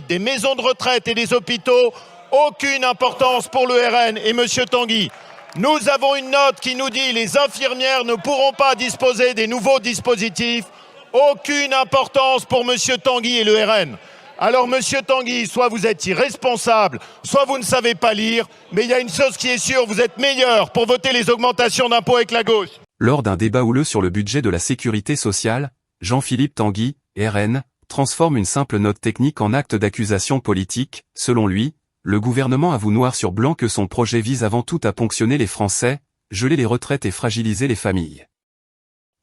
des maisons de retraite et des hôpitaux, aucune importance pour le RN. Et Monsieur Tanguy, nous avons une note qui nous dit les infirmières ne pourront pas disposer des nouveaux dispositifs. Aucune importance pour Monsieur Tanguy et le RN. Alors Monsieur Tanguy, soit vous êtes irresponsable, soit vous ne savez pas lire, mais il y a une chose qui est sûre, vous êtes meilleur pour voter les augmentations d'impôts avec la gauche. Lors d'un débat houleux sur le budget de la sécurité sociale, Jean-Philippe Tanguy, RN, transforme une simple note technique en acte d'accusation politique. Selon lui, le gouvernement avoue noir sur blanc que son projet vise avant tout à ponctionner les Français, geler les retraites et fragiliser les familles.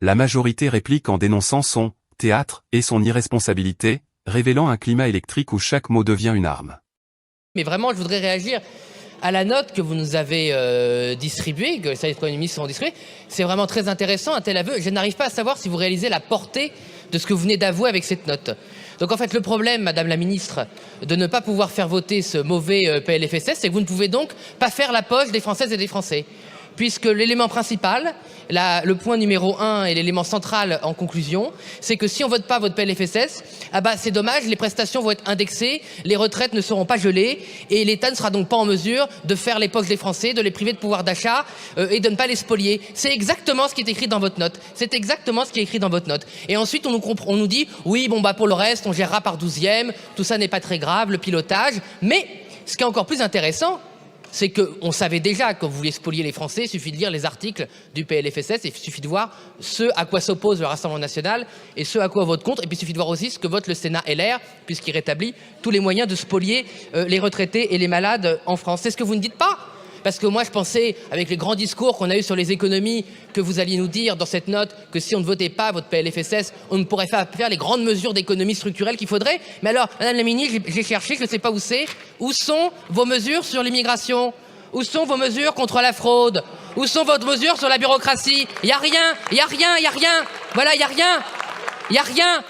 La majorité réplique en dénonçant son théâtre et son irresponsabilité, révélant un climat électrique où chaque mot devient une arme. Mais vraiment, je voudrais réagir à la note que vous nous avez distribuée, que les services économiques ont distribuée. C'est vraiment très intéressant, un tel aveu. Je n'arrive pas à savoir si vous réalisez la portée de ce que vous venez d'avouer avec cette note. Donc en fait, le problème, Madame la Ministre, de ne pas pouvoir faire voter ce mauvais PLFSS, c'est que vous ne pouvez donc pas faire la poche des Françaises et des Français. Puisque l'élément principal, le point numéro 1 et l'élément central en conclusion, c'est que si on ne vote pas votre PLFSS, ah bah c'est dommage, les prestations vont être indexées, les retraites ne seront pas gelées et l'État ne sera donc pas en mesure de faire les poches des Français, de les priver de pouvoir d'achat et de ne pas les spolier. C'est exactement ce qui est écrit dans votre note. C'est exactement ce qui est écrit dans votre note. Et ensuite, on nous dit, oui, bon bah pour le reste, on gérera par 12e, tout ça n'est pas très grave, le pilotage. Mais ce qui est encore plus intéressant, c'est qu'on savait déjà que vous vouliez spolier les Français, il suffit de lire les articles du PLFSS, il suffit de voir ce à quoi s'oppose le Rassemblement national et ce à quoi vote contre, et puis il suffit de voir aussi ce que vote le Sénat LR, puisqu'il rétablit tous les moyens de spolier les retraités et les malades en France. C'est ce que vous ne dites pas ? Parce que moi, je pensais, avec les grands discours qu'on a eus sur les économies, que vous alliez nous dire dans cette note que si on ne votait pas votre PLFSS, on ne pourrait pas faire les grandes mesures d'économie structurelle qu'il faudrait. Mais alors, Madame la Ministre, j'ai cherché, je ne sais pas où c'est. Où sont vos mesures sur l'immigration ? Où sont vos mesures contre la fraude ? Où sont vos mesures sur la bureaucratie ? Il n'y a rien, il n'y a rien, il n'y a rien. Voilà, il n'y a rien. Il n'y a rien.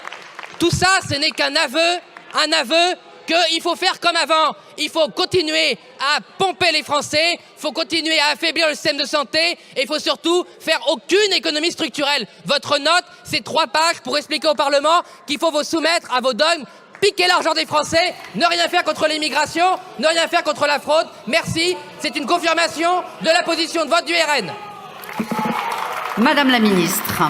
Tout ça, ce n'est qu'un aveu qu'il faut faire comme avant. Il faut continuer à pomper les Français, il faut continuer à affaiblir le système de santé et il faut surtout faire aucune économie structurelle. Votre note, c'est 3 pages pour expliquer au Parlement qu'il faut vous soumettre à vos dogmes, piquer l'argent des Français, ne rien faire contre l'immigration, ne rien faire contre la fraude. Merci, c'est une confirmation de la position de vote du RN. Madame la Ministre.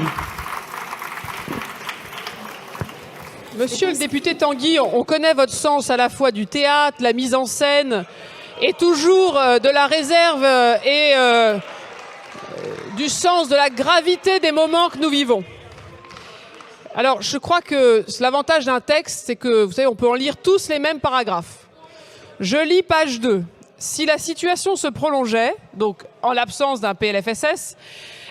Monsieur le député Tanguy, on connaît votre sens à la fois du théâtre, la mise en scène, et toujours de la réserve et du sens de la gravité des moments que nous vivons. Alors, je crois que l'avantage d'un texte, c'est que, vous savez, on peut en lire tous les mêmes paragraphes. Je lis page 2. Si la situation se prolongeait, donc en l'absence d'un PLFSS,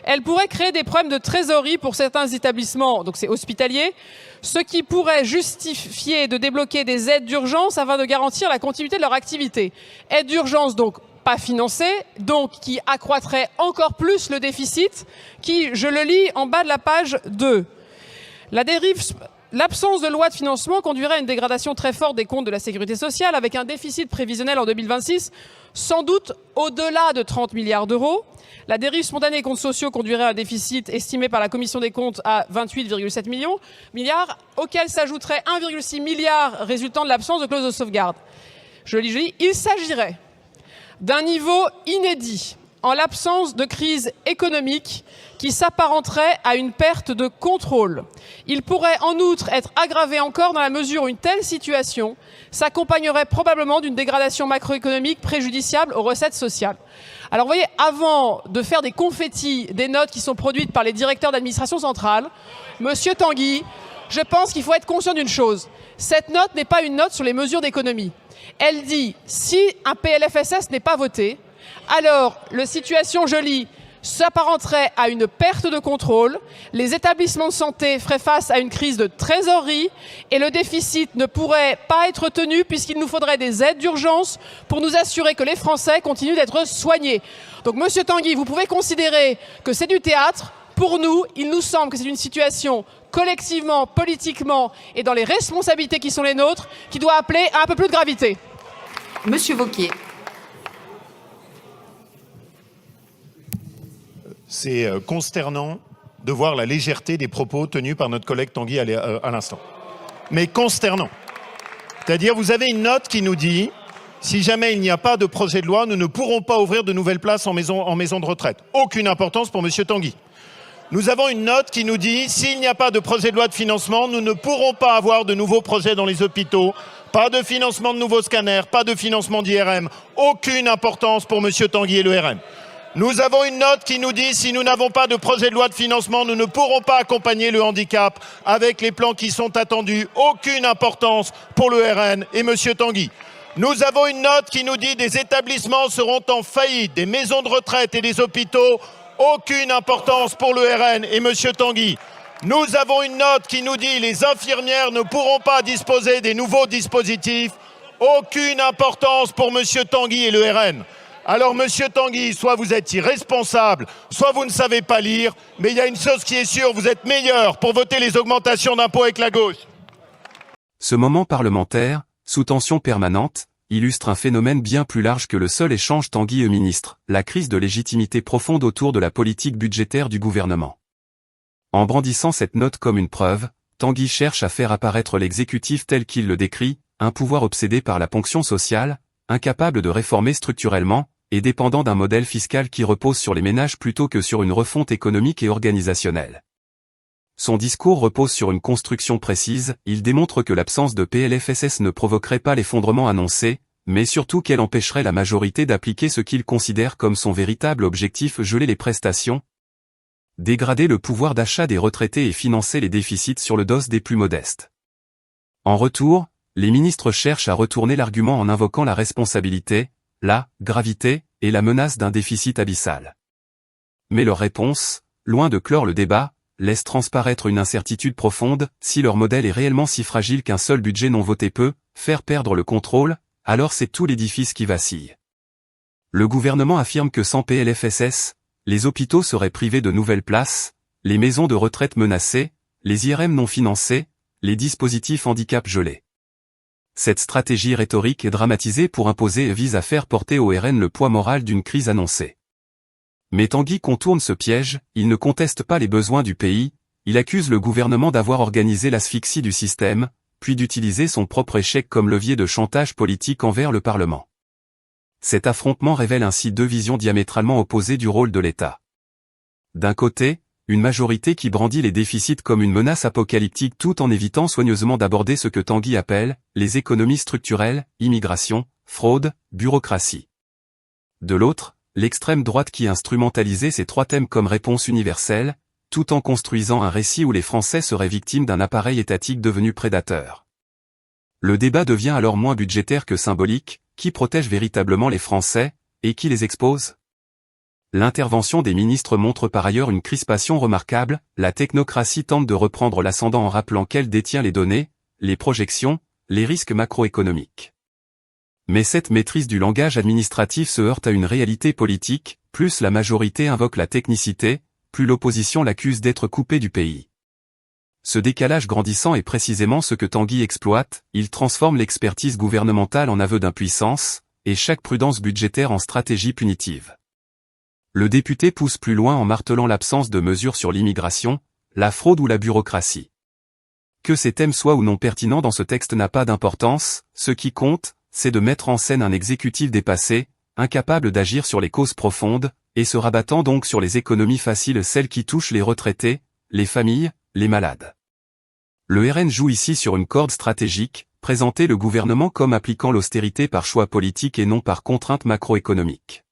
elle pourrait créer des problèmes de trésorerie pour certains établissements, donc c'est hospitalier, ce qui pourrait justifier de débloquer des aides d'urgence afin de garantir la continuité de leur activité. Aides d'urgence donc pas financées, donc qui accroîtraient encore plus le déficit, qui, je le lis en bas de la page 2. L'absence de loi de financement conduirait à une dégradation très forte des comptes de la sécurité sociale, avec un déficit prévisionnel en 2026 sans doute au-delà de 30 milliards d'euros. La dérive spontanée des comptes sociaux conduirait à un déficit estimé par la Commission des comptes à 28,7 milliards, auquel s'ajouterait 1,6 milliard résultant de l'absence de clause de sauvegarde. Je lis, il s'agirait d'un niveau inédit en l'absence de crise économique qui s'apparenterait à une perte de contrôle. Il pourrait en outre être aggravé encore dans la mesure où une telle situation s'accompagnerait probablement d'une dégradation macroéconomique préjudiciable aux recettes sociales. Alors vous voyez, avant de faire des confettis, des notes qui sont produites par les directeurs d'administration centrale, Monsieur Tanguy, je pense qu'il faut être conscient d'une chose. Cette note n'est pas une note sur les mesures d'économie. Elle dit, si un PLFSS n'est pas voté, alors la situation, je lis, s'apparenterait à une perte de contrôle, les établissements de santé feraient face à une crise de trésorerie et le déficit ne pourrait pas être tenu puisqu'il nous faudrait des aides d'urgence pour nous assurer que les Français continuent d'être soignés. Donc, Monsieur Tanguy, vous pouvez considérer que c'est du théâtre. Pour nous, il nous semble que c'est une situation collectivement, politiquement et dans les responsabilités qui sont les nôtres qui doit appeler à un peu plus de gravité. Monsieur Wauquiez. C'est consternant de voir la légèreté des propos tenus par notre collègue Tanguy à l'instant. Mais consternant. C'est-à-dire, vous avez une note qui nous dit, si jamais il n'y a pas de projet de loi, nous ne pourrons pas ouvrir de nouvelles places en maison de retraite. Aucune importance pour M. Tanguy. Nous avons une note qui nous dit, s'il n'y a pas de projet de loi de financement, nous ne pourrons pas avoir de nouveaux projets dans les hôpitaux, pas de financement de nouveaux scanners, pas de financement d'IRM. Aucune importance pour M. Tanguy et le RN. Nous avons une note qui nous dit, si nous n'avons pas de projet de loi de financement, nous ne pourrons pas accompagner le handicap avec les plans qui sont attendus. Aucune importance pour le RN et M. Tanguy. Nous avons une note qui nous dit, des établissements seront en faillite, des maisons de retraite et des hôpitaux. Aucune importance pour le RN et M. Tanguy. Nous avons une note qui nous dit, les infirmières ne pourront pas disposer des nouveaux dispositifs. Aucune importance pour M. Tanguy et le RN. Alors, Monsieur Tanguy, soit vous êtes irresponsable, soit vous ne savez pas lire, mais il y a une chose qui est sûre, vous êtes meilleur pour voter les augmentations d'impôts avec la gauche. Ce moment parlementaire, sous tension permanente, illustre un phénomène bien plus large que le seul échange Tanguy-ministre, la crise de légitimité profonde autour de la politique budgétaire du gouvernement. En brandissant cette note comme une preuve, Tanguy cherche à faire apparaître l'exécutif tel qu'il le décrit, un pouvoir obsédé par la ponction sociale, incapable de réformer structurellement, et dépendant d'un modèle fiscal qui repose sur les ménages plutôt que sur une refonte économique et organisationnelle. Son discours repose sur une construction précise, il démontre que l'absence de PLFSS ne provoquerait pas l'effondrement annoncé, mais surtout qu'elle empêcherait la majorité d'appliquer ce qu'il considère comme son véritable objectif: geler les prestations, dégrader le pouvoir d'achat des retraités et financer les déficits sur le dos des plus modestes. En retour, les ministres cherchent à retourner l'argument en invoquant la responsabilité, la gravité et la menace d'un déficit abyssal. Mais leur réponse, loin de clore le débat, laisse transparaître une incertitude profonde: si leur modèle est réellement si fragile qu'un seul budget non voté peut faire perdre le contrôle, alors c'est tout l'édifice qui vacille. Le gouvernement affirme que sans PLFSS, les hôpitaux seraient privés de nouvelles places, les maisons de retraite menacées, les IRM non financés, les dispositifs handicap gelés. Cette stratégie rhétorique et dramatisée pour imposer vise à faire porter au RN le poids moral d'une crise annoncée. Mais Tanguy contourne ce piège, il ne conteste pas les besoins du pays, il accuse le gouvernement d'avoir organisé l'asphyxie du système, puis d'utiliser son propre échec comme levier de chantage politique envers le Parlement. Cet affrontement révèle ainsi deux visions diamétralement opposées du rôle de l'État. D'un côté, une majorité qui brandit les déficits comme une menace apocalyptique tout en évitant soigneusement d'aborder ce que Tanguy appelle les économies structurelles, immigration, fraude, bureaucratie. De l'autre, l'extrême droite qui instrumentalisait ces trois thèmes comme réponse universelle, tout en construisant un récit où les Français seraient victimes d'un appareil étatique devenu prédateur. Le débat devient alors moins budgétaire que symbolique: qui protège véritablement les Français, et qui les expose? L'intervention des ministres montre par ailleurs une crispation remarquable, la technocratie tente de reprendre l'ascendant en rappelant qu'elle détient les données, les projections, les risques macroéconomiques. Mais cette maîtrise du langage administratif se heurte à une réalité politique: plus la majorité invoque la technicité, plus l'opposition l'accuse d'être coupée du pays. Ce décalage grandissant est précisément ce que Tanguy exploite, il transforme l'expertise gouvernementale en aveu d'impuissance, et chaque prudence budgétaire en stratégie punitive. Le député pousse plus loin en martelant l'absence de mesures sur l'immigration, la fraude ou la bureaucratie. Que ces thèmes soient ou non pertinents dans ce texte n'a pas d'importance, ce qui compte, c'est de mettre en scène un exécutif dépassé, incapable d'agir sur les causes profondes, et se rabattant donc sur les économies faciles, celles qui touchent les retraités, les familles, les malades. Le RN joue ici sur une corde stratégique, présenter le gouvernement comme appliquant l'austérité par choix politique et non par contrainte macroéconomique.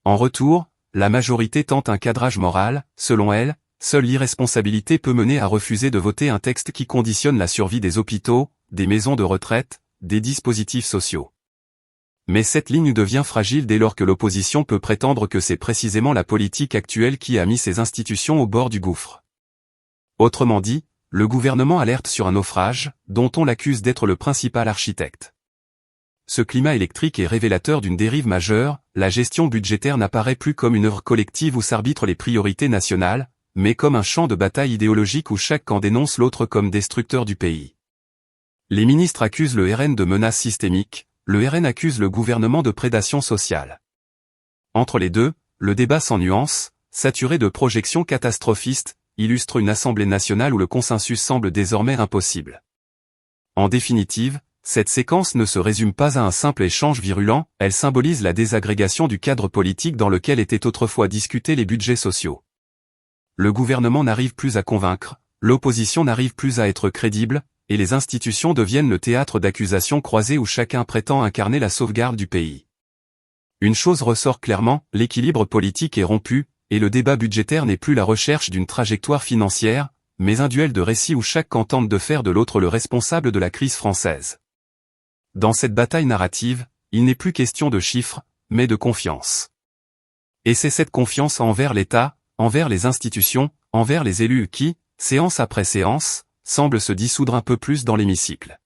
En retour, la majorité tente un cadrage moral: selon elle, seule l'irresponsabilité peut mener à refuser de voter un texte qui conditionne la survie des hôpitaux, des maisons de retraite, des dispositifs sociaux. Mais cette ligne devient fragile dès lors que l'opposition peut prétendre que c'est précisément la politique actuelle qui a mis ces institutions au bord du gouffre. Autrement dit, le gouvernement alerte sur un naufrage, dont on l'accuse d'être le principal architecte. Ce climat électrique est révélateur d'une dérive majeure: la gestion budgétaire n'apparaît plus comme une œuvre collective où s'arbitrent les priorités nationales, mais comme un champ de bataille idéologique où chaque camp dénonce l'autre comme destructeur du pays. Les ministres accusent le RN de menaces systémiques, le RN accuse le gouvernement de prédation sociale. Entre les deux, le débat sans nuance, saturé de projections catastrophistes, illustre une Assemblée nationale où le consensus semble désormais impossible. En définitive, Cette séquence ne se résume pas à un simple échange virulent, elle symbolise la désagrégation du cadre politique dans lequel étaient autrefois discutés les budgets sociaux. Le gouvernement n'arrive plus à convaincre, l'opposition n'arrive plus à être crédible, et les institutions deviennent le théâtre d'accusations croisées où chacun prétend incarner la sauvegarde du pays. Une chose ressort clairement, l'équilibre politique est rompu, et le débat budgétaire n'est plus la recherche d'une trajectoire financière, mais un duel de récits où chaque camp tente de faire de l'autre le responsable de la crise française. Dans cette bataille narrative, il n'est plus question de chiffres, mais de confiance. Et c'est cette confiance envers l'État, envers les institutions, envers les élus qui, séance après séance, semble se dissoudre un peu plus dans l'hémicycle.